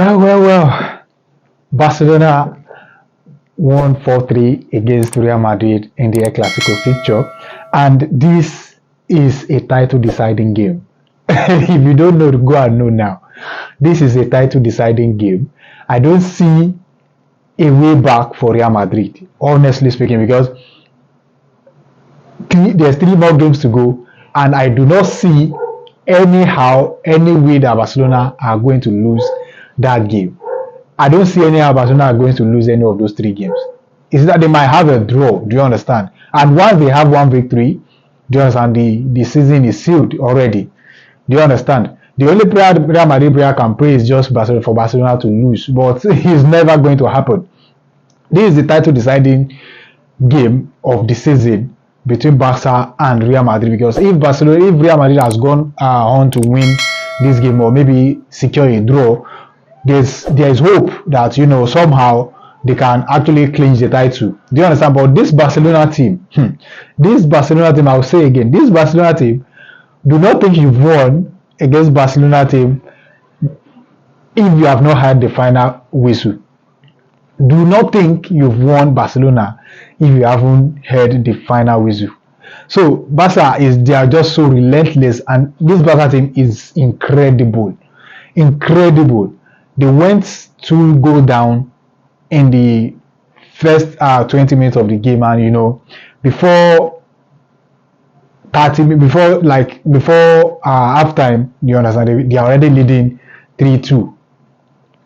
Well. Barcelona won 4-3 against Real Madrid in the Classico fixture, and this is a title deciding game. If you don't know, go and know now. This is a title deciding game. I don't see a way back for Real Madrid, honestly speaking, because there's 3 more games to go, and I do not see any way that Barcelona are going to lose that game. I don't see any how Barcelona are going to lose any of those 3 games. It's that they might have a draw. Do you understand? And once they have one victory, do you understand? The season is sealed already. Do you understand? The only prayer Real Madrid player can pray is just for Barcelona to lose, but it's never going to happen. This is the title deciding game of the season between Barca and Real Madrid, because if Real Madrid has gone on to win this game or maybe secure a draw, there is hope that somehow they can actually clinch the title. Do you understand? But this Barcelona team, I will say again, this Barcelona team, do not think you've won against Barcelona team if you have not had the final whistle. Do not think you've won Barcelona if you haven't heard the final whistle. So they are just so relentless, and this Barca team is incredible. They went to go down in the first 20 minutes of the game, and before halftime, you understand, they are already leading 3-2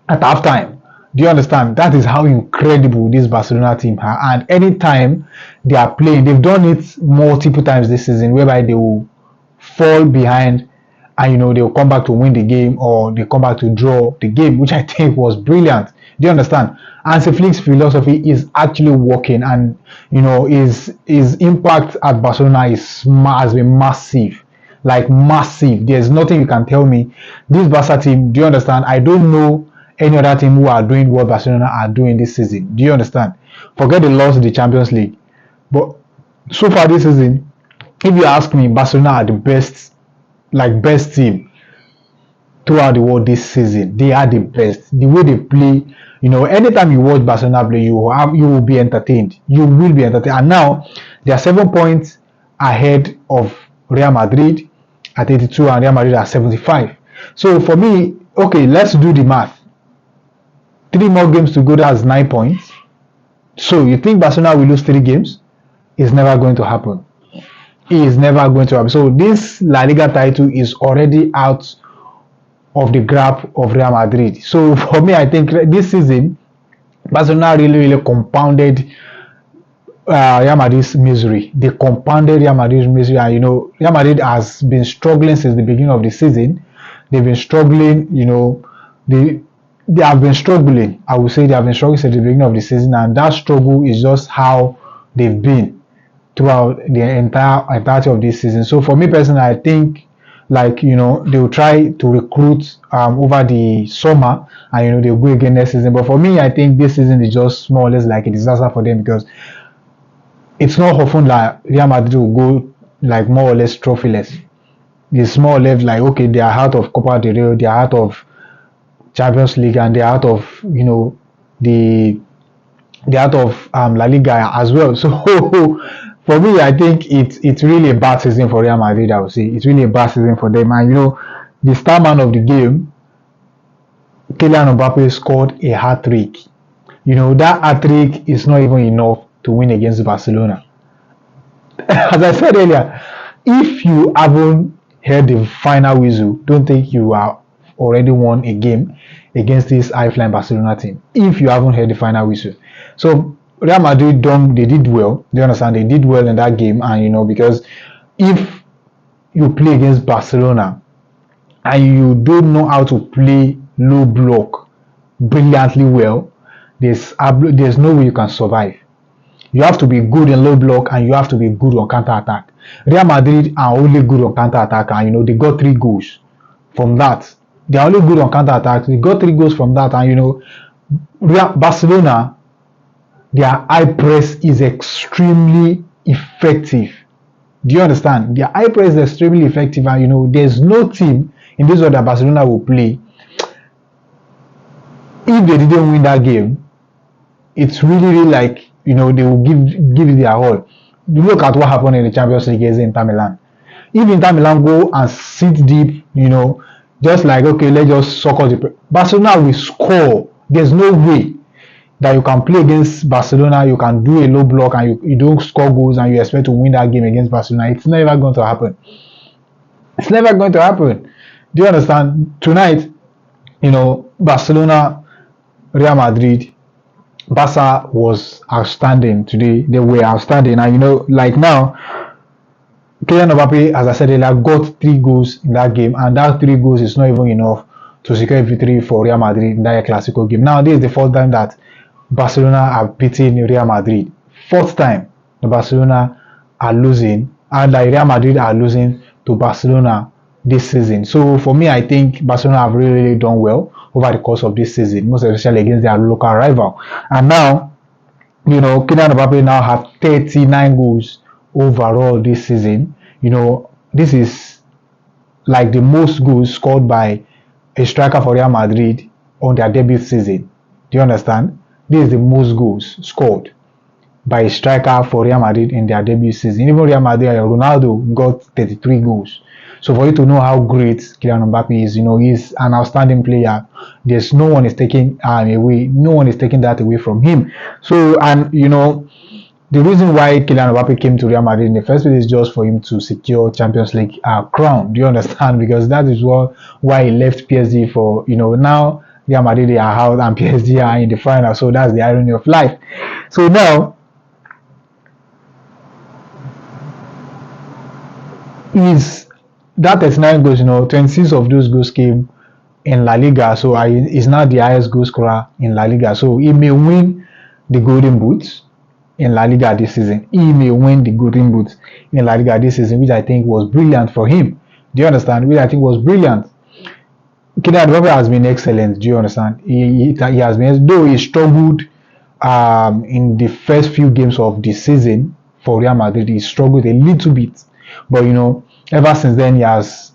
at halftime. Do you understand? That is how incredible this Barcelona team are. And anytime they are playing, they've done it multiple times this season, whereby they will fall behind and they'll come back to win the game, or they come back to draw the game, which I think was brilliant. Do you understand? Hansi Flick's philosophy is actually working, and his impact at Barcelona has been massive. Like massive. There's nothing you can tell me. This Barca team, do you understand? I don't know any other team who are doing what Barcelona are doing this season. Do you understand? Forget the loss in the Champions League. But so far this season, if you ask me, Barcelona are the best team throughout the world this season. They are the best. The way they play, anytime you watch Barcelona play, you will be entertained. You will be entertained. And now they are 7 points ahead of Real Madrid at 82, and Real Madrid at 75. So for me, okay, let's do the math. 3 more games to go, that's 9 points. So you think Barcelona will lose 3 games? It's never going to happen. So this La Liga title is already out of the grab of Real Madrid. So for me, I think this season, Barcelona really compounded Real Madrid's misery. They compounded Real Madrid's misery, and Real Madrid has been struggling since the beginning of the season. They've been struggling, they have been struggling. I would say they have been struggling since the beginning of the season, and that struggle is just how they've been throughout the entirety of this season. So for me personally, I think they will try to recruit over the summer, and they'll go again next season. But for me, I think this season is just more or less like a disaster for them, because it's not often that Real Madrid will go more or less trophyless. It's more or less like, okay, they are out of Copa del Rey, they are out of Champions League, and they're out of La Liga as well. So for me, I think it's really a bad season for Real Madrid. I would say it's really a bad season for them. And the star man of the game, Kylian Mbappe, scored a hat-trick. That hat-trick is not even enough to win against Barcelona. As I said earlier, if you haven't heard the final whistle, don't think you are already won a game against this high-flying Barcelona team, if you haven't heard the final whistle. So Real Madrid, they did well. Do you understand? They did well in that game, and because if you play against Barcelona and you don't know how to play low block brilliantly well, there's no way you can survive. You have to be good in low block, and you have to be good on counter attack. Real Madrid are only good on counter attack, and they got 3 goals from that. They are only good on counter attack. They got 3 goals from that, and Barcelona, their high press is extremely effective. Do you understand? Their high press is extremely effective, and there's no team in this world that Barcelona will play If they didn't win that game, it's really like they will give it their all. Look at what happened in the Champions League against Inter Milan. If Inter Milan go and sit deep, just like okay, let's just suck out Barcelona will score. There's no way that you can play against Barcelona, you can do a low block and you don't score goals and you expect to win that game against Barcelona. It's never going to happen. It's never going to happen. Do you understand? Tonight, Barcelona, Real Madrid, Barca was outstanding today. They were outstanding. And like now, Kylian Mbappe, as I said earlier, got 3 goals in that game, and that 3 goals is not even enough to secure a victory for Real Madrid in that Classico game. Now, this is the fourth time that Barcelona are beating Real Madrid. Fourth time the Barcelona are losing, and Real Madrid are losing to Barcelona this season. So for me, I think Barcelona have really done well over the course of this season, most especially against their local rival. And now, Kylian Mbappe now have 39 goals overall this season. This is like the most goals scored by a striker for Real Madrid on their debut season. Do you understand? This is the most goals scored by a striker for Real Madrid in their debut season. Even Real Madrid, Ronaldo got 33 goals. So for you to know how great Kylian Mbappe is, he's an outstanding player. There's no one is taking away. No one is taking that away from him. So the reason why Kylian Mbappe came to Real Madrid in the first place is just for him to secure Champions League crown. Do you understand? Because that is why he left PSG for now. Real Madrid they are out and PSG are in the final. So that's the irony of life. So now is that 39 goals, 26 of those goals came in La Liga. So he's now the highest goal scorer in La Liga. So he may win the Golden Boot in La Liga this season. He may win the Golden Boot in La Liga this season, which I think was brilliant for him. Do you understand? Which I think was brilliant. Kylian Mbappe has been excellent. Do you understand? He has been, though he struggled in the first few games of the season for Real Madrid. He struggled a little bit, but ever since then he has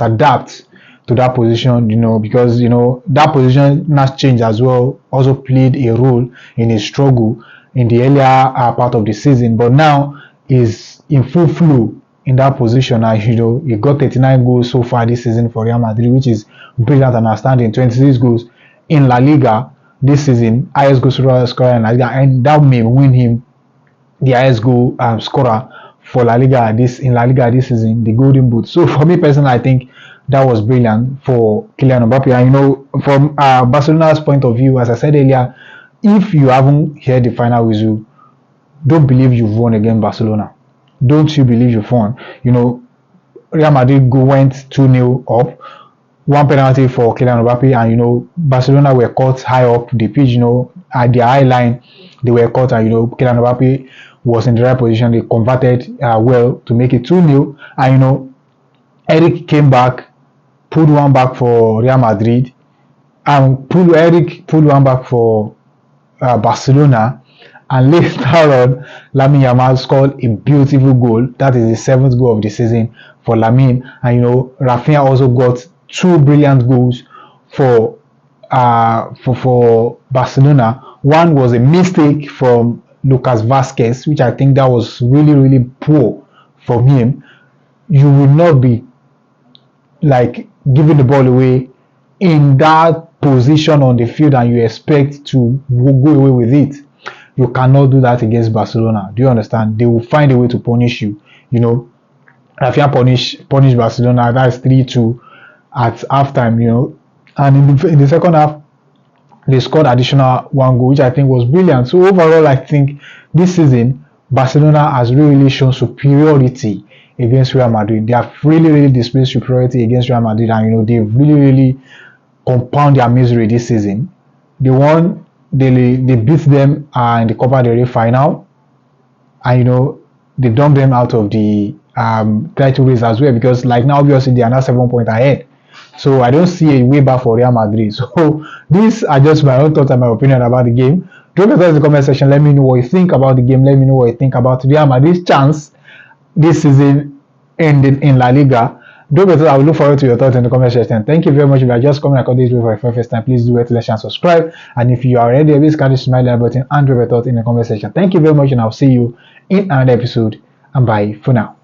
adapted to that position. Because that position has changed as well. Also played a role in his struggle in the earlier part of the season, but now is in full flow in that position. And he got 39 goals so far this season for Real Madrid, which is brilliant and outstanding. 26 goals in La Liga this season, highest goal scorer in La Liga, and that may win him the highest goal scorer for La Liga this season, the Golden Boot. So for me personally, I think that was brilliant for Kylian Mbappe. And from Barcelona's point of view, as I said earlier, if you haven't heard the final whistle, don't believe you've won against Barcelona. Don't you believe you've won? Real Madrid went 2-0 up, one penalty for Kylian Mbappe, and Barcelona were caught high up the pitch, at the high line, they were caught, and Kylian Mbappe was in the right position. They converted well to make it 2-0, and Eric came back, pulled one back for Real Madrid, and Eric pulled one back for Barcelona, and later on Lamine Yamal scored a beautiful goal. That is the 7th goal of the season for Lamine. And Rafinha also got 2 brilliant goals for Barcelona. One was a mistake from Lucas Vazquez, which I think that was really, really poor from him. You will not be like giving the ball away in that position on the field and you expect to go away with it. You cannot do that against Barcelona. Do you understand? They will find a way to punish you. Rafinha punish Barcelona. That's 3-2 at halftime. And in the second half, they scored additional 1 goal, which I think was brilliant. So overall, I think this season Barcelona has really shown superiority against Real Madrid. They have really, really displayed superiority against Real Madrid, and they've really, really compound their misery this season. They won. They beat them in the Copa del Rey final, and they dumped them out of the title race as well, because like now obviously they are now 7 points ahead. So I don't see a way back for Real Madrid. So these are just my own thoughts and my opinion about the game. Drop your thoughts in the comment section. Let me know what you think about the game. Let me know what you think about Real Madrid's chance this season in La Liga. Do better. I will look forward to your thoughts in the comment section. Thank you very much. If you are just coming across this video for the first time, please do it, like, and subscribe. And if you are already, please click the smile button and drop your thoughts in the comment section. Thank you very much, and I'll see you in another episode. And bye for now.